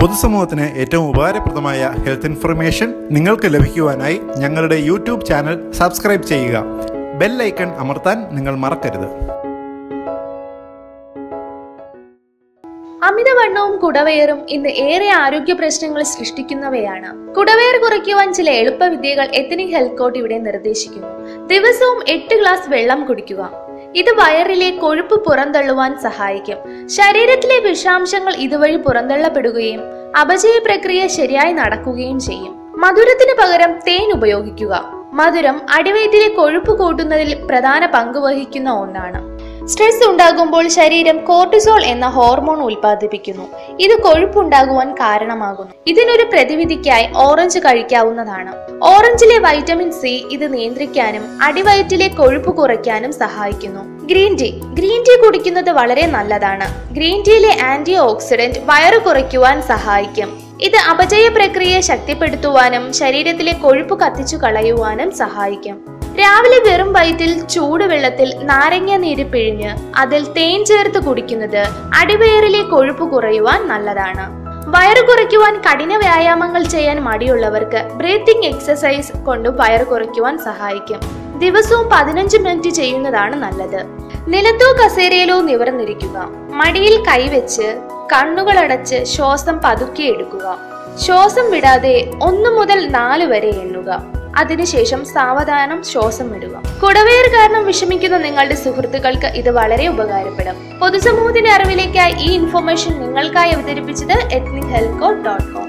പൊതുസമൂഹത്തിന് ഏറ്റവും ഉപകാരപ്രദമായ ഹെൽത്ത് ഇൻഫർമേഷൻ നിങ്ങൾക്ക് ലഭിക്കുവാനായി ഞങ്ങളുടെ യൂട്യൂബ് ചാനൽ സബ്സ്ക്രൈബ് ചെയ്യുക. ബെൽ ഐക്കൺ അമർത്താൻ നിങ്ങൾ മറക്കരുത്. അമിതവണ്ണവും കുടവയറും ഇന്ന് ഏറെ ആരോഗ്യ പ്രശ്നങ്ങൾ സൃഷ്ടിക്കുന്നവയാണ്. കുടവയർ കുറയ്ക്കുവാൻ ചില എളുപ്പവിദ്യകൾ എത്നിക് ഹെൽത്ത് കോട്ട് ഇവിടെ നിർദ്ദേശിക്കുന്നു. ദിവസവും 8 ഗ്ലാസ് വെള്ളം കുടിക്കുക. ഇത് വയറിലെ കൊഴുപ്പ് പുറന്തള്ളുവാൻ സഹായിക്കും. ശരീരത്തിലെ വിഷാംശങ്ങൾ ഇതുവഴി പുറന്തള്ളപ്പെടുകയും അപചയ പ്രക്രിയ ശരിയായി നടക്കുകയും ചെയ്യും. മധുരത്തിന് പകരം തേൻ ഉപയോഗിക്കുക. മധുരം അടിവയറ്റിലെ കൊഴുപ്പ് കൂട്ടുന്നതിൽ പ്രധാന പങ്ക് വഹിക്കുന്ന ഒന്നാണ്. സ്ട്രെസ് ഉണ്ടാകുമ്പോൾ ശരീരം കോർട്ടിസോൾ എന്ന ഹോർമോൺ ഉൽപ്പാദിപ്പിക്കുന്നു. ഇത് കൊഴുപ്പുണ്ടാകുവാൻ കാരണമാകുന്നു. ഇതിനൊരു പ്രതിവിധിക്കായി ഓറഞ്ച് കഴിക്കാവുന്നതാണ്. ഓറഞ്ചിലെ വൈറ്റമിൻ സി ഇത് നിയന്ത്രിക്കാനും അടിവയറ്റിലെ കൊഴുപ്പ് കുറയ്ക്കാനും സഹായിക്കുന്നു. ഗ്രീൻ ടീ കുടിക്കുന്നത് വളരെ നല്ലതാണ്. ഗ്രീൻ ടീയിലെ ആന്റി ഓക്സിഡന്റ് വയറ് കുറയ്ക്കുവാൻ സഹായിക്കും. ഇത് അപചയ പ്രക്രിയയെ ശക്തിപ്പെടുത്തുവാനും ശരീരത്തിലെ കൊഴുപ്പ് കത്തിച്ചു കളയുവാനും സഹായിക്കും. രാവിലെ വെറും വയറ്റിൽ ചൂടുവെള്ളത്തിൽ നാരങ്ങ നീര് പിഴിഞ്ഞ് അതിൽ തേൻ ചേർത്ത് കുടിക്കുന്നത് അടിവയറിലെ കൊഴുപ്പ് കുറയുവാൻ നല്ലതാണ്. വയറ് കുറയ്ക്കുവാൻ കഠിന വ്യായാമങ്ങൾ ചെയ്യാൻ മടിയുള്ളവർക്ക് ബ്രീത്തിങ് എക്സസൈസ് കൊണ്ട് വയറ് കുറയ്ക്കുവാൻ സഹായിക്കും. ദിവസവും 15 മിനിറ്റ് ചെയ്യുന്നതാണ് നല്ലത്. നിലത്തോ കസേരയിലോ നിവർന്നിരിക്കുക. മടിയിൽ കൈവച്ച് കണ്ണുകളടച്ച് ശ്വാസം പതുക്കെ എടുക്കുക. ശ്വാസം വിടാതെ 1 മുതൽ 4 വരെ എണ്ണുക. അതിനുശേഷം സാവധാനം ശ്വാസം വിടുക. കുടവയർ കാരണം വിഷമിക്കുന്ന നിങ്ങളുടെ സുഹൃത്തുക്കൾക്ക് ഇത് വളരെ ഉപകാരപ്പെടും. പൊതുസമൂഹത്തിന്റെ അറിവിലേക്കായി ഈ ഇൻഫർമേഷൻ നിങ്ങൾക്കായി അവതരിപ്പിച്ചത് ethnichealthcode.com.